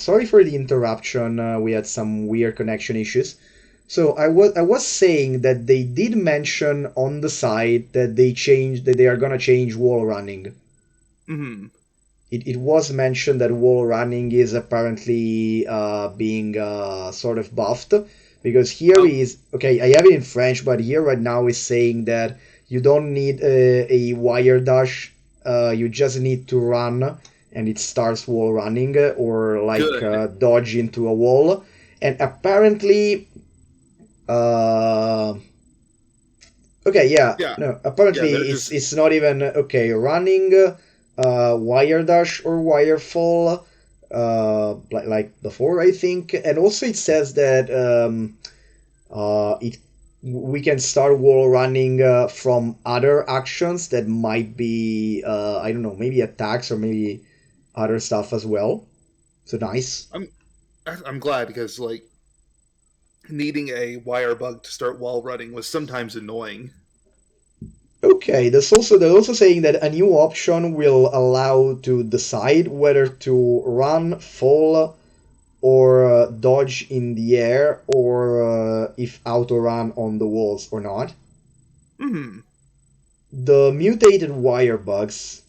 Sorry for the interruption. We had some weird connection issues. So I was saying that they did mention on the site that they are gonna change wall running. Hmm. It was mentioned that wall running is apparently being sort of buffed because here Oh, is okay. I have it in French, but here right now is saying that you don't need a wire dash. You just need to run, and it starts wall running or like good. dodge into a wall. And apparently, uh, okay, yeah, Yeah, no. yeah. They're Apparently, it's just it's not even okay. Running, wire dash or wire fall, like before, I think. And also, it says that it we can start wall running from other actions that might be I don't know, maybe attacks or maybe other stuff as well. So nice. I'm I'm glad because like needing a wire bug to start wall running was sometimes annoying. Okay, they're also saying that a new option will allow to decide whether to run, fall, or dodge in the air, or if auto run on the walls or not. Hmm. The mutated wire bugs.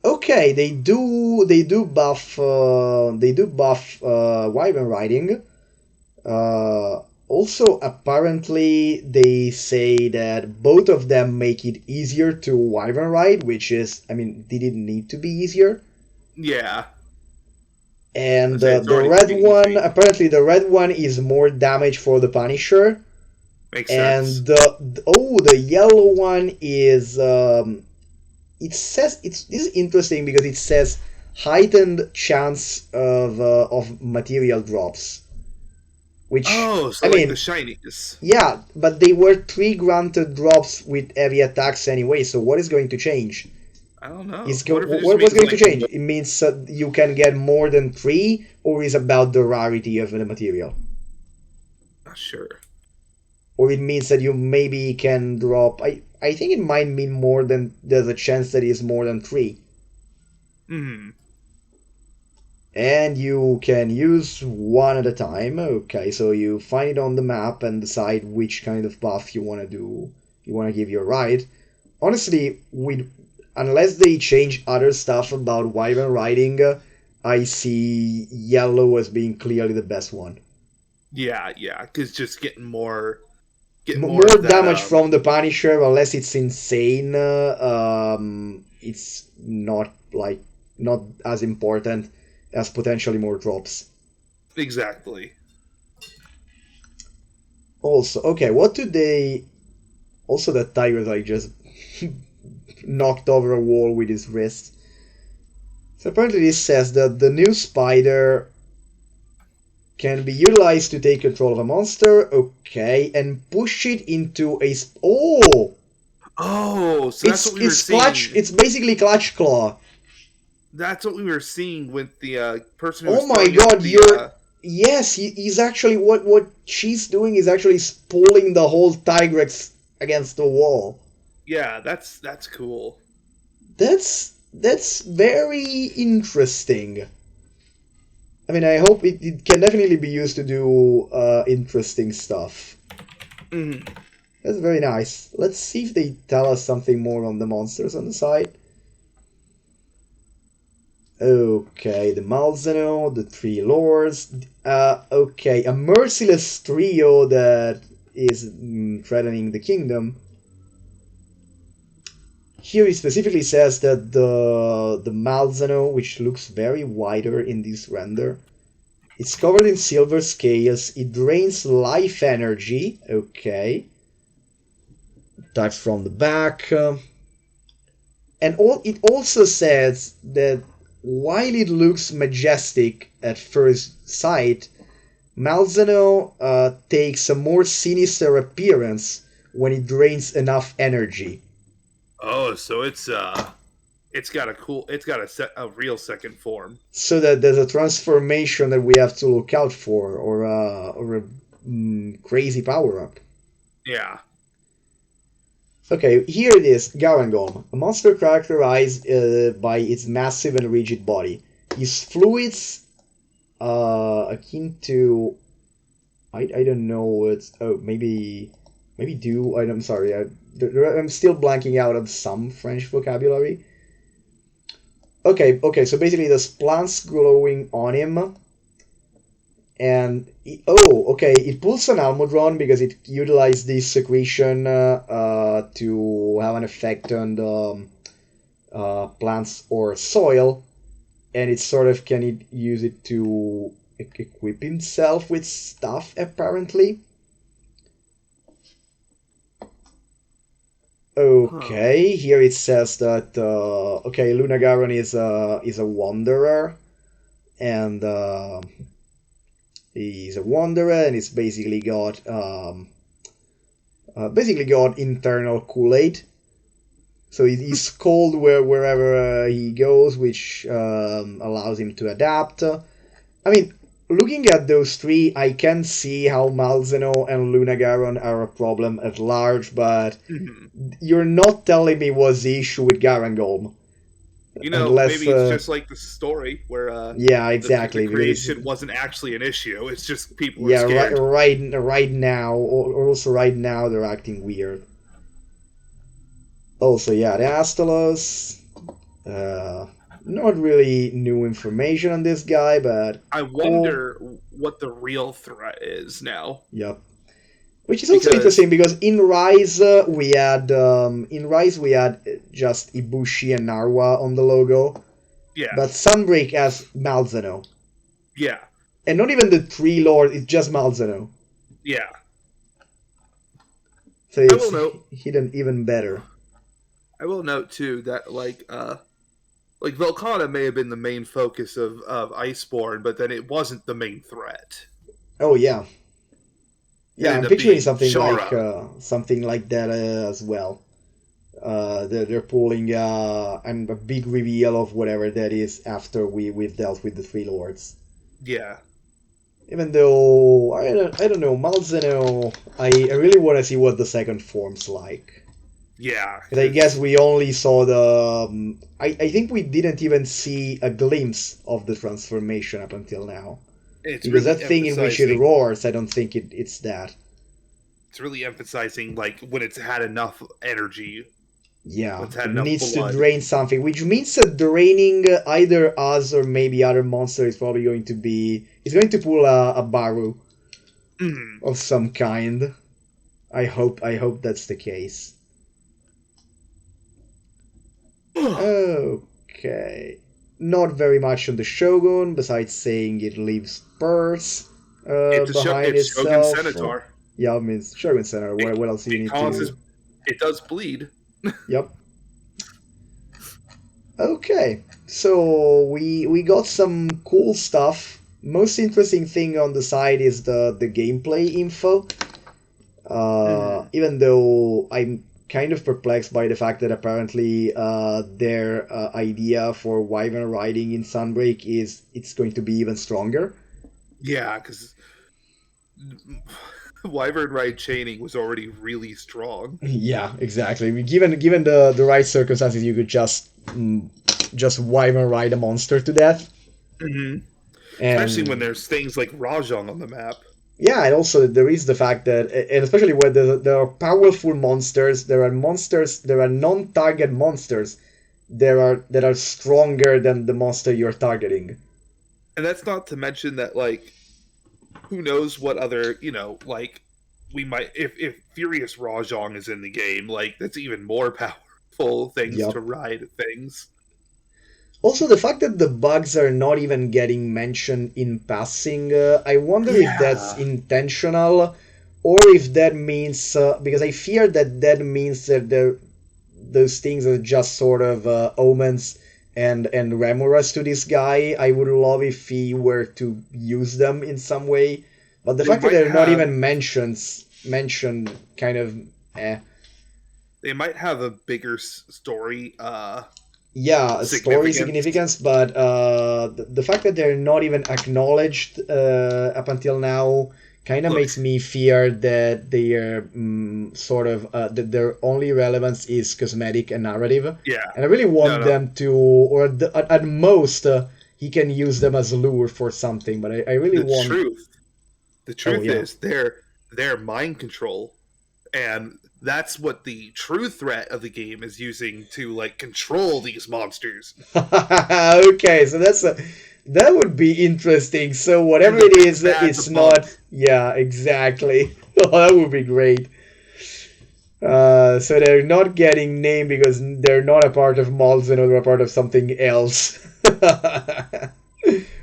Okay, they do buff wyvern riding. Also, apparently, they say that both of them make it easier to wyvern ride, which is, I mean, did it need to be easier? Yeah, I And say it's the already red pretty one, easy. apparently, the red one is more damage for the Punisher, Makes sense. and the yellow one is it says it's this is interesting because it says heightened chance of material drops, which Oh, I so like the mean, shinies. yeah, but they were three granted drops with heavy attacks anyway. So what is going to change? I don't know. Is I wonder if it just what's means going to like change? It means you can get more than three, or is about the rarity of the material, not sure. or it means that you maybe can drop. I think it might mean more than there's a chance that it's more than three. Hmm. And you can use one at a time. Okay, so you find it on the map and decide which kind of buff you want to do. You want to give your ride. Honestly, with unless they change other stuff about wyvern riding, I see yellow as being clearly the best one. Yeah, yeah. Because just getting more More of that. damage from the Punisher, unless it's insane. It's not as important as potentially more drops. Exactly. Also, okay, what do they? Also, that tiger like just knocked over a wall with his wrist. So apparently, this says that the new spider can be utilized to take control of a monster. Okay, and push it into a. Oh, Oh, so that's what it's we were it's clutch. seeing. It's basically clutch claw. That's what we were seeing with the person who Oh was my throwing out god, the. yes, he's actually what she's doing is actually pulling the whole Tigrex against the wall. Yeah, that's cool. That's very interesting. I mean, I hope it can definitely be used to do interesting stuff. Mhm. That's very nice. Let's see if they tell us something more on the monsters on the side. Okay, the Malzeno, the three lords. Okay, a merciless trio that is threatening the kingdom. Here he specifically says that the Malzeno, which looks very wider in this render, it's covered in silver scales. It drains life energy. Okay, types from the back. It also says that while it looks majestic at first sight, Malzeno takes a more sinister appearance when it drains enough energy. Oh, so it's got a real second form. So that there's a transformation that we have to look out for, or a crazy power up. Yeah. Okay, here it is, Garangom, a monster characterized by its massive and rigid body. Is fluids akin to I don't know. It's maybe do I'm sorry. I'm still blanking out of some French vocabulary. Okay. So basically, there's plants growing on him, and okay, it pulls an almudron because it utilized this secretion to have an effect on the plants or soil, and it sort of can it use it to equip himself with stuff apparently. Huh. Okay, here it says that okay, Lunagaron is a wanderer, and he's a wanderer, and he's basically got internal Kool-Aid. So he's cold wherever he goes, which allows him to adapt. I mean, looking at those three, I can see how Malzeno and Lunagaron are a problem at large, but Mhm. you're not telling me what's the issue with Garangolm. Unless, Maybe it's just like the story where yeah, the exactly, because it's creation wasn't actually an issue. It's just people are yeah, scared. right now, or also right now they're acting weird. Also, yeah, the Astalos. Uh, Not really new information on this guy, but I cool. wonder what the real threat is now. Yep. Which is also Because, interesting because in Rise we had just Ibushi and Narwa on the logo, yeah, but Sunbreak has Malzeno, yeah, and not even the Tree Lord. It's just Malzeno, yeah. so I it's will note. hidden even better. I will note too that like Velcana may have been the main focus of Iceborne, but then it wasn't the main threat. Oh yeah, It yeah. I'm ended up picturing being Shara. something like that as well. They're pulling and a big reveal of whatever that is after we've dealt with the three lords. Yeah, Even though I don't know Malzeno, I really want to see what the second form's like. yeah, But I guess because we only saw the. I think we didn't even see a glimpse of the transformation up until now. it's Because really that thing in which it emphasizing. roars, I don't think it's that. It's really emphasizing like when it's had enough energy, when Yeah, it's had it enough needs to blood. drain something, which means that draining either us or maybe other monster is probably going to be. It's going to pull a Baru Mm. of some kind. I hope that's the case. Okay. Not very much on the Shogun, besides saying it leaves Purse behind It's Shogun itself. Centaur. Yeah, I mean, Shogun Center. It, What else do you it need causes to. it does bleed. Yep. Okay. So we got some cool stuff. Most interesting thing on the side is the gameplay info. Mm. Even though I'm kind of perplexed by the fact that apparently their idea for Wyvern riding in Sunbreak is it's going to be even stronger. Yeah, because Wyvern Ride chaining was already really strong. Yeah, exactly. I mean, given the right circumstances, you could just Wyvern ride a monster to death, Hmm. Especially when and there's things like Rajang on the map. yeah, and also there is the fact that, and especially where there are powerful monsters, there are non-target monsters, that are stronger than the monster you're targeting. And that's not to mention that, like, who knows what other, like, we might, if Furious Rajang is in the game, like, that's even more powerful things to Yup. ride things. Also, the fact that the bugs are not even getting mentioned in passing, I wonder if that's Yeah. intentional, or if that means because I fear that that means that those things are just sort of omens and remoras to this guy. I would love if he were to use them in some way, but the They fact that might they're not have even mentioned kind of eh. they might have a bigger story Yeah, story significance. significance, but the fact that they're not even acknowledged up until now kind of Look, makes me fear that they are sort of that their only relevance is cosmetic and narrative, yeah. and I really No, want no. them to, or at most, he can use them as lure for something. But I really The want. truth, the Oh truth yeah. is they're mind control, and that's what the true threat of the game is using to like control these monsters. Okay, so that would be interesting. So whatever And the it big is, bad's a it's bug. not. Yeah, exactly. Oh, that would be great. So they're not getting named because they're not a part of Malzen or they're a part of something else.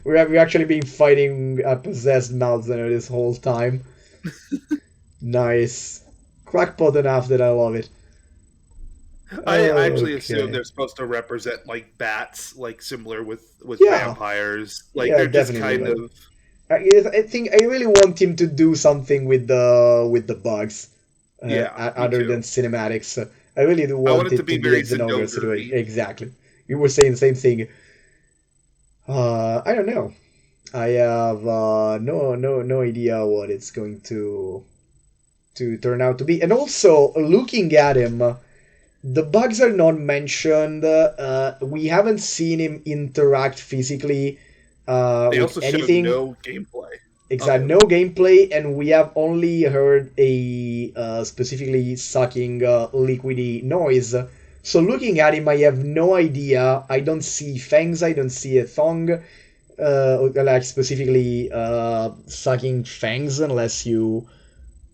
We're actually been fighting a possessed Malzen this whole time. Nice. Crackpot enough that I love it. I actually assume Okay. they're supposed to represent like bats, like similar with Yeah. vampires. Like Yeah, they're just definitely. kind Like, of I think I really want him to do something with the bugs, yeah, me other than too. cinematics. I really do I want want it to it to be be a very Xenogear situation. Zenogre-y. Exactly. We were saying the same thing. I don't know. I have no idea what it's going to turn out to be. And also looking at him, the bugs are not mentioned. We haven't seen him interact physically They with also showed anything. no gameplay of Exact, no him. gameplay, and we have only heard a specifically sucking liquidy noise. So looking at him, I have no idea. I don't see fangs. I don't see a thong, like specifically sucking fangs, unless you.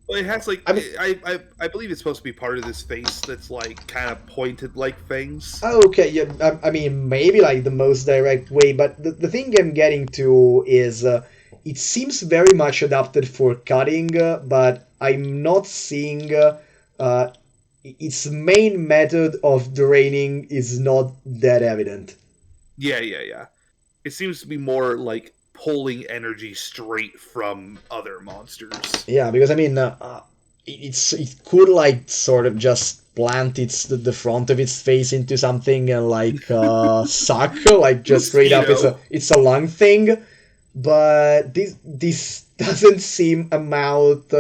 Well, it has like I mean, I believe it's supposed to be part of this face that's like kind of pointed like things. okay, yeah. I mean, maybe like the most direct way, but the thing I'm getting to is it seems very much adapted for cutting, but I'm not seeing uh, its main method of draining is not that evident. Yeah, yeah, yeah. It seems to be more like pulling energy straight from other monsters. Yeah, because I mean, it could like sort of just plant the front of its face into something and like suck like just straight up. Mosquito. It's a lung thing, but this doesn't seem a mouth.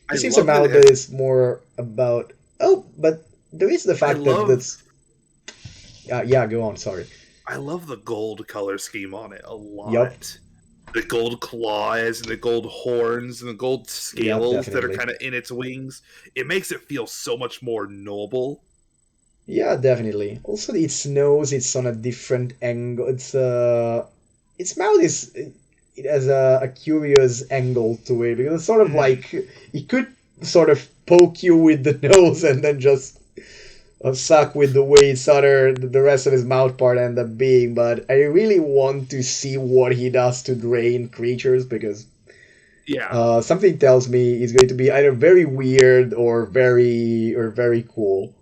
I This seems a love that it mouth that has. is more about. Oh, but there is the I fact that love. that's. Yeah, go on. Sorry. I love the gold color scheme on it a Yup. lot. The gold claws and the gold horns and the gold Yep, scales that are definitely. kind of in its wings. It makes it feel so much more noble. Yeah, definitely. Also, its nose, it's on a different angle. Its mouth is it has a curious angle to it because it's sort of Mhm. like it could sort of poke you with the nose and then just suck with the way the rest of his mouth part end up being. But I really want to see what he does to drain creatures because Yeah. something tells me he's going to be either very weird or very cool.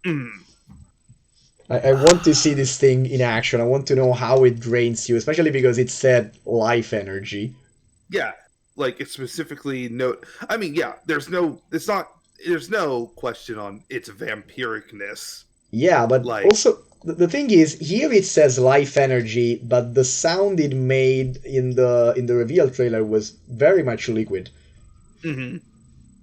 Mm. I want to see this thing in action. I want to know how it drains you, especially because it said life energy. Yeah. Like it's specifically note. I mean, yeah. There's no. It's not. There's no question on its vampiricness. Yeah, but Like. also the thing is, here it says life energy, but the sound it made in the reveal trailer was very much liquid. Mhm.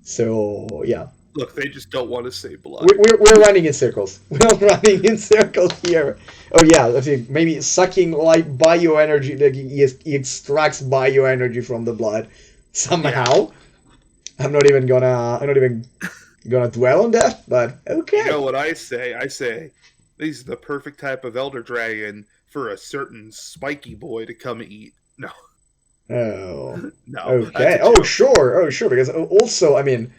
So yeah, Look, they just don't want to say blood. we're running in circles. We're running in circles here. Oh yeah, I think maybe sucking like bioenergy. Like he extracts bioenergy from the blood Yeah. somehow. I'm not even gonna dwell on that, but You know okay. what I say? I say these are the perfect type of elder dragon for a certain spiky boy to come eat. No, Oh, no, that's okay. a joke. Oh sure. Because also, I mean,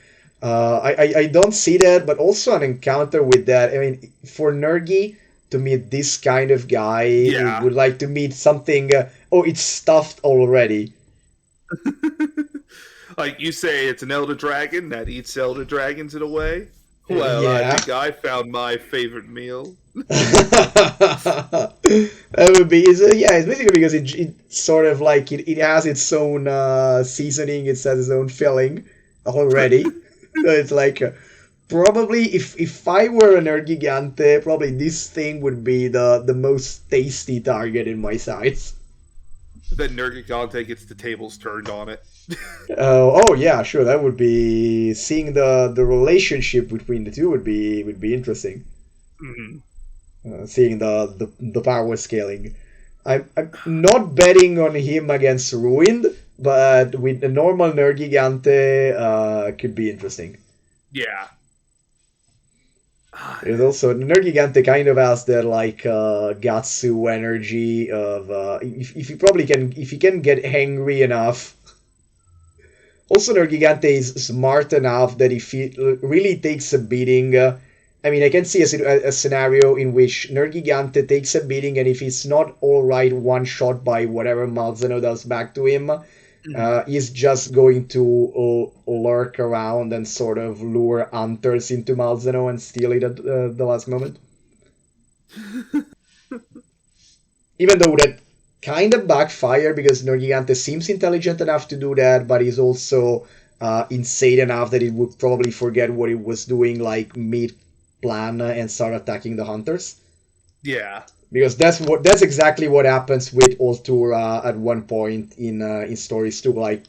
I don't see that, but also an encounter with that. I mean, for Nergi to meet this kind of guy, Yeah. would like to meet something. Oh, it's stuffed already. Like you say, it's an elder dragon that eats elder dragons in a way. Well, I Yeah. think I found my favorite meal. That would be yeah. It's basically because it sort of like it has its own seasoning. It has its own filling already. So it's like probably if I were an Ergigante, probably this thing would be the most tasty target in my sights. Then Nergigante gets the tables turned on it. Oh yeah, sure. That would be seeing the relationship between the two would be interesting. Mhm. Seeing the power scaling. I'm not betting on him against Ruined, but with the normal Nergigante, could be interesting. Yeah. There's also Nergigante kind of has that like Gatsu energy of if you probably can if you can get angry enough. Also, Nergigante is smart enough that if he really takes a beating, I mean, I can see a scenario in which Nergigante takes a beating, and if he's not alright one shot by whatever Malzeno does back to him, Mhm. he's just going to lurk around and sort of lure hunters into Malzeno and steal it at the last moment. Even though that kind of backfired because Nergigante seems intelligent enough to do that, but he's also insane enough that it would probably forget what it was doing like mid plan and start attacking the hunters. Yeah. Because that's exactly what happens with Altura at one point in stories too. Like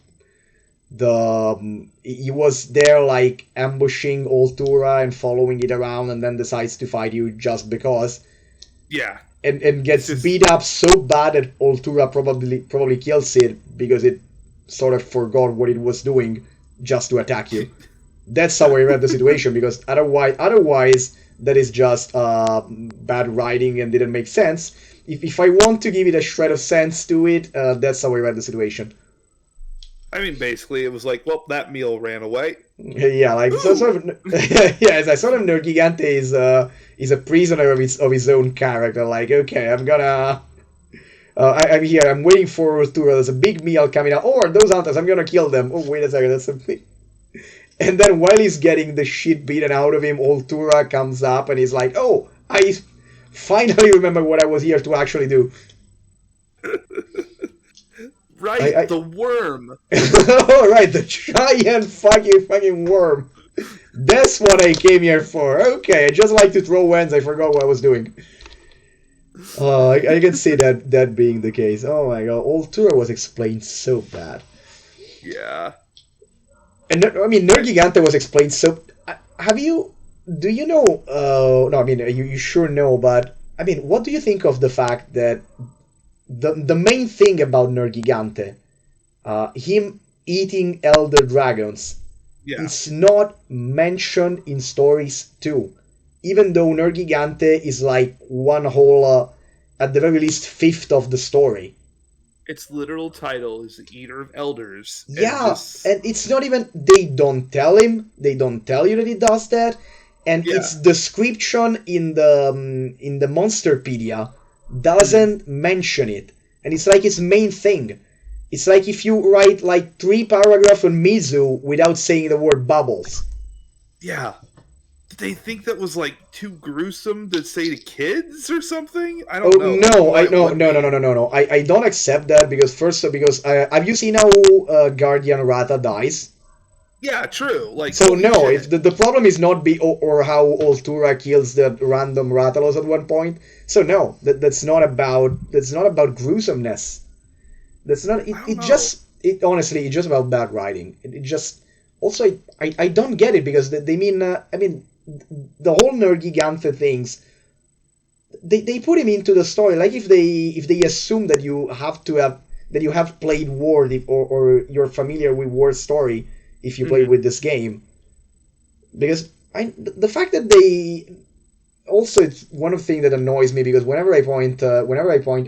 he was there like ambushing Altura and following it around, and then decides to fight you just because Yeah. and It's gets just beat up so bad that Altura probably kills it because it sort of forgot what it was doing just to attack you. That's how I read the situation because otherwise that is just bad writing and didn't make sense. If I want to give it a shred of sense to it, that's how I read the situation. I mean, basically, it was like, well, that meal ran away. Yeah, like so Ooh! sort of yeah, as I sort of Nergigante is a prisoner of his own character. Like, okay, I'm gonna I'm here. I'm waiting for Arturo. There's a big meal coming out. Oh, those hunters. I'm gonna kill them. Oh, wait a second. That's something. And then while he's getting the shit beaten out of him, Altura comes up and he's like, "Oh, I finally remember what I was here to actually do." Right, I the worm. all right, the giant fucking worm. That's what I came here for. Okay, I just like to throw ends. I forgot what I was doing. I can see that being the case. Oh my god, Altura was explained so bad. Yeah. And I mean, I, Nergigante was explained so. Have you? Do you know? No, I mean, you sure know, but I mean, what do you think of the fact that the main thing about Nergigante, him eating elder dragons, yeah. it's not mentioned in stories too, even though Nergigante is like one whole, at the very least, fifth of the story. Its literal title is the Eater of Elders, and Yeah, just and it's not even they don't tell him, they don't tell you that he does that, and its yeah. description in the Monsterpedia Mhm. doesn't mention it, and it's like its main thing. It's like if you write like 3 paragraphs on Mizu without saying the word bubbles. Yeah. Did they think that was like too gruesome to say to kids or something? I Oh don't know. I don't know no, I why it no wouldn't no no no be. no no no. I don't accept that because first because have you seen how Guardian Rata dies? Yeah, true. Like, So holy no, if shit. the problem is not be or how Altura kills the random Ratalos at one point. So no, that's not about gruesomeness. That's not I don't know. it honestly it's just about bad writing. It just also I don't get it because they mean I mean the whole Nergigante things they put him into the story like if they assume that you have to have that you have played War or you're familiar with War story if you play Mhm. with this game because the fact that they also it's one of the things that annoys me because whenever I point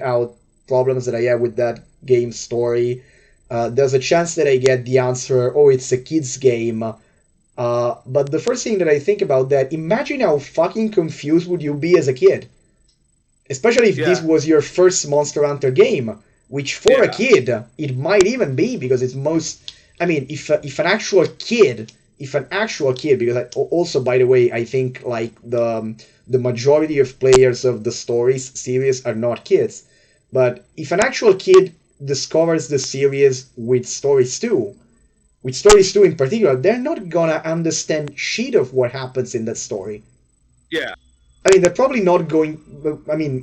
out problems that I have with that game story, there's a chance that I get the answer, oh, it's a kids game. But the first thing that I think about that, imagine how fucking confused would you be as a kid, especially if this Yeah. was your first Monster Hunter game, which for a Yeah. kid it might even be because it's most. I mean, if an actual kid, because also by the way, I think like the majority of players of the stories series are not kids, but if an actual kid discovers the series with stories 2 in particular, they're not gonna understand shit of what happens in that story. Yeah. I mean, they're probably not going. I mean,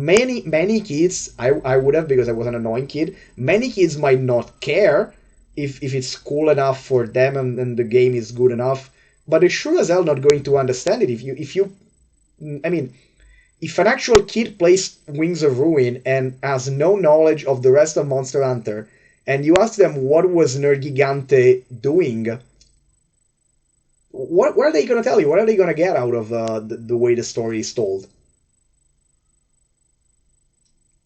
many kids. I would have because I was an annoying kid. Many kids might not care if it's cool enough for them and the game is good enough. But they're sure as hell not going to understand it if you. I mean, if an actual kid plays Wings of Ruin and has no knowledge of the rest of Monster Hunter, and you ask them what was Nergigante doing, what are they going to tell you? What are they going to get out of the way the story is told?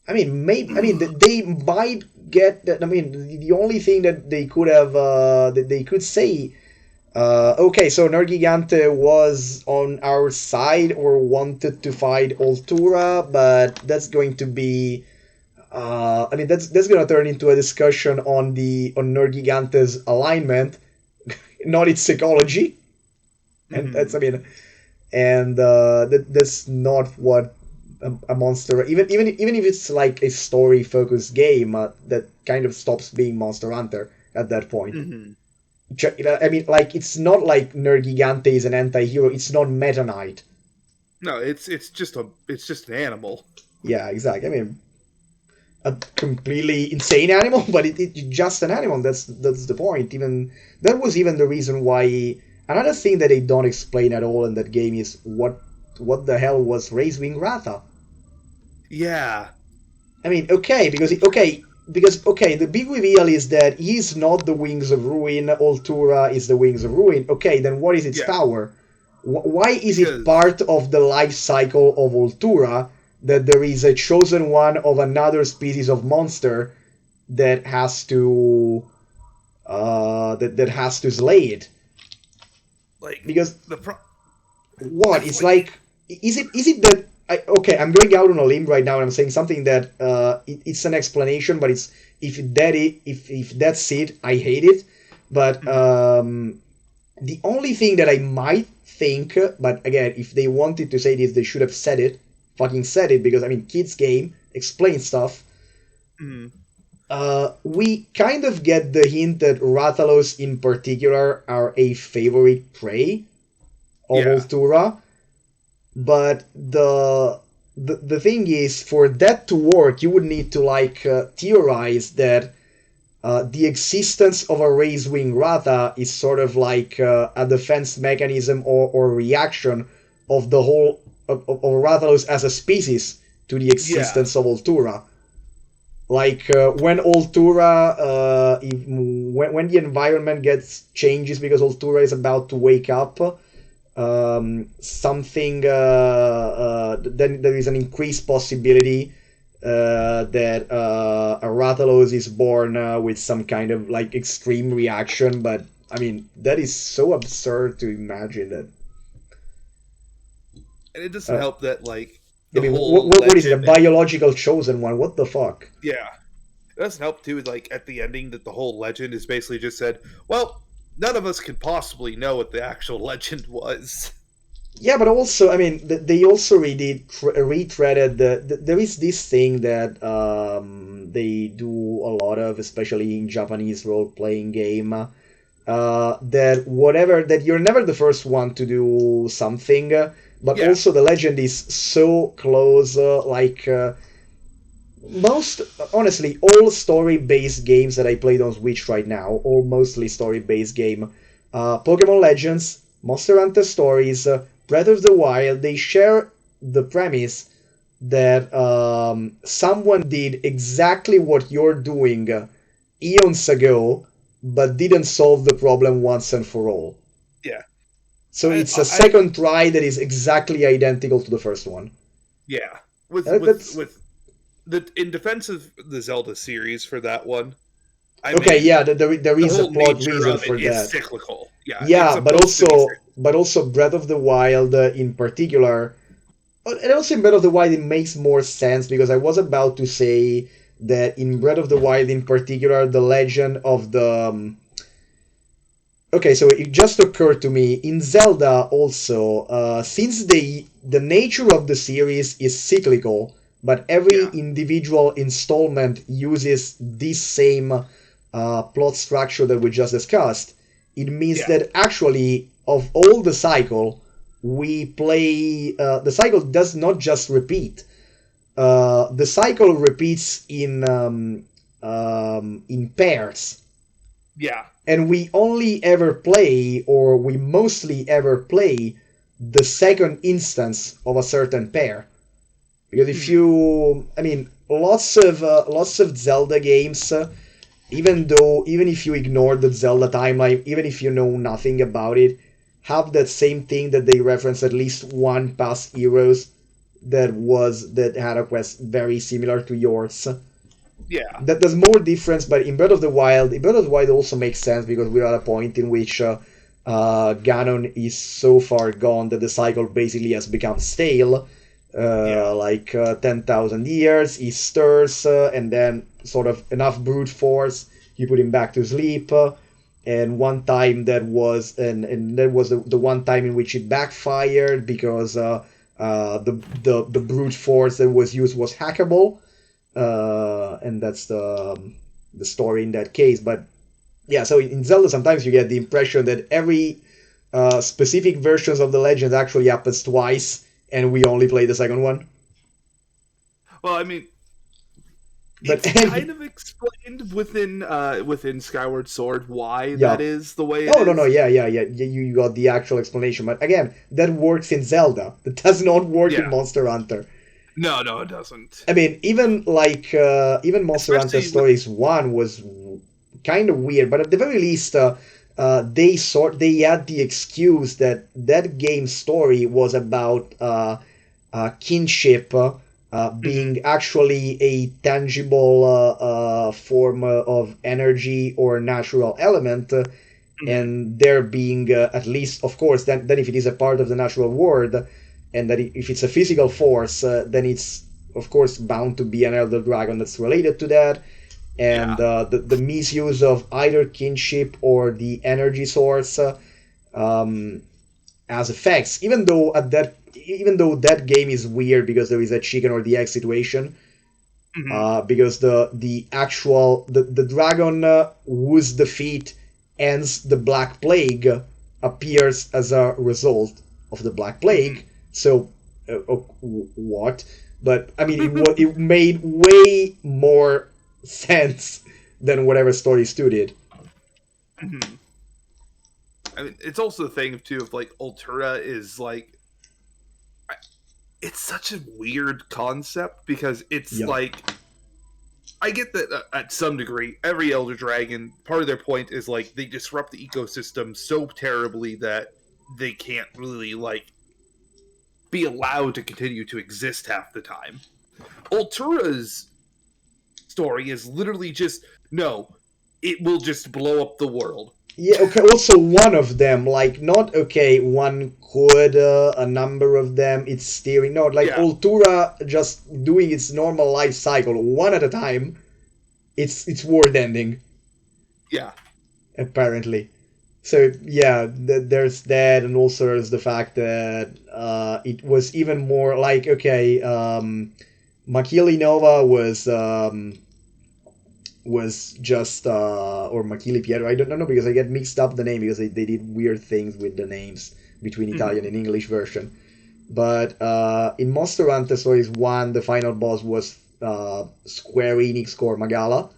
I mean, maybe. I mean, they might get that. I mean, the only thing that they could have, that they could say, okay, so Nergigante was on our side or wanted to fight Altura, but that's going to be. I mean, that's going to turn into a discussion on Nergigante's alignment, not its psychology, and that's, I mean, and that's not what a monster, even if it's like a story focused game, that kind of stops being Monster Hunter at that point. I mean, like, it's not like Nergigante is an anti-hero. It's not Meta Knight. No, it's just an animal. Yeah, exactly. I mean, a completely insane animal, but it's just an animal. That's the point. Even that was even the reason why. Another thing that they don't explain at all in that game is what the hell was Razewing Ratha. Yeah. I mean, okay, because the big reveal is that he's not the Wings of Ruin. Altura is the Wings of Ruin. Okay, then what is its power? Why is it part of the life cycle of Altura that there is a chosen one of another species of monster that has to that has to slay it? Like, because what it's like, is it that okay, I'm going out on a limb right now and I'm saying something that it's an explanation, but it's if that's it, I hate it. But the only thing that I might think, but again, if they wanted to say this, they should have said it, because I mean, kids game, explain stuff. We kind of get the hint that Rathalos in particular are a favorite prey of Altura, but the thing is, for that to work, you would need to theorize that the existence of a Razewing Ratha is sort of like a defense mechanism or reaction of the whole of Rathalos as a species to the existence of Altura. Like when Altura, when the environment changes because Altura is about to wake up, something then there is an increased possibility that a Rathalos is born with some kind of like extreme reaction. But I mean, that is so absurd to imagine that. And it doesn't help that like I mean, what is it? A biological chosen one? What the fuck? Yeah, it doesn't help too. Like at the ending, that the whole legend is basically just said, well, none of us could possibly know what the actual legend was. Yeah, but also, I mean, they also retreaded there is this thing that they do a lot of, especially in Japanese role-playing game, that you're never the first one to do something, but also the legend is so close, most, honestly, all story-based games that I played on Switch right now, all mostly story-based game, Pokemon Legends, Monster Hunter Stories, Breath of the Wild, they share the premise that someone did exactly what you're doing eons ago, but didn't solve the problem once and for all. Yeah. So it's a second try that is exactly identical to the first one. Yeah. In defense of the Zelda series for that one, there is a plot reason for that. It's cyclical. Yeah, but also Breath of the Wild in particular, and also in Breath of the Wild it makes more sense, because I was about to say that in Breath of the Wild in particular, the legend of the okay, so it just occurred to me, in Zelda also, since the nature of the series is cyclical, but every individual installment uses this same plot structure that we just discussed, it means that actually, of all the cycle, we play... the cycle does not just repeat. The cycle repeats in pairs. Yeah. And we only ever play, or we mostly ever play, the second instance of a certain pair. Because if Mhm. you, I mean, lots of Zelda games, even if you ignore the Zelda timeline, even if you know nothing about it, have that same thing that they reference at least one past heroes that had a quest very similar to yours. Yeah. That there's more difference, but in Breath of the Wild also makes sense because we're at a point in which Ganon is so far gone that the cycle basically has become stale. Yeah. 10,000 years, he stirs, and then sort of enough brute force, you put him back to sleep. And one time and that was the one time in which it backfired because the brute force that was used was hackable, and that's the story in that case. But yeah, so in Zelda, sometimes you get the impression that every specific versions of the legend actually happens twice, and we only play the second one. Well, I mean, But it's kind of explained within Skyward Sword why yeah. that is the way it Oh no no is. yeah yeah yeah you got the actual explanation. But again, that works in Zelda. That does not work in Yeah. Monster Hunter. No, no, it doesn't. I mean, even Monster Hunter Especially with Stories one was kind of weird, but at the very least, they had the excuse that that game's story was about kinship mhm, being actually a tangible form of energy or natural element, mhm, and there being at least, of course, then if it is a part of the natural world, and that if it's a physical force, then it's of course bound to be an elder dragon that's related to that, and yeah. the misuse of either kinship or the energy source um, as effects. Even though that game is weird because there is a chicken or the egg situation, Mhm, because the dragon whose defeat ends the Black Plague appears as a result of the Black mhm. Plague. So, what? But I mean, it made way more sense than whatever Story 2 did. Mhm. I mean, it's also the thing too of like Ultura is like it's such a weird concept because it's Yeah. like I get that at some degree every Elder Dragon part of their point is like they disrupt the ecosystem so terribly that they can't really like be allowed to continue to exist half the time. Ultura's story is literally just no, it will just blow up the world. Yeah, okay, also one of them, like, not, okay, one could, a number of them, it's steering, no, like, Yeah, Ultura just doing its normal life cycle, one at a time, it's world ending, yeah. apparently. So, yeah, there's that, and also there's the fact that, it was even more, like, okay, Makili Nova was just or Makili Pietro. I don't know because I get mixed up the name because they did weird things with the names between Hmm. Italian and English version. But in Monster Hunter Stories 1, the final boss was Square Enix Core Magala,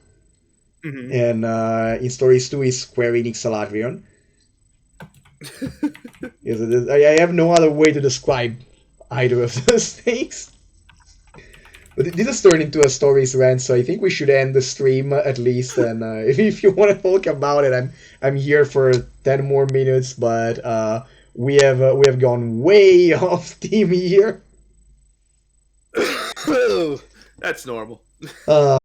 Hmm. and in Stories 2 is Square Enix Saladrion. I have no other way to describe either of those things. But this has turned into a stories rant, so I think we should end the stream at least. And if you want to talk about it, I'm here for 10 more minutes. But we have gone way off theme here. That's normal. Uh,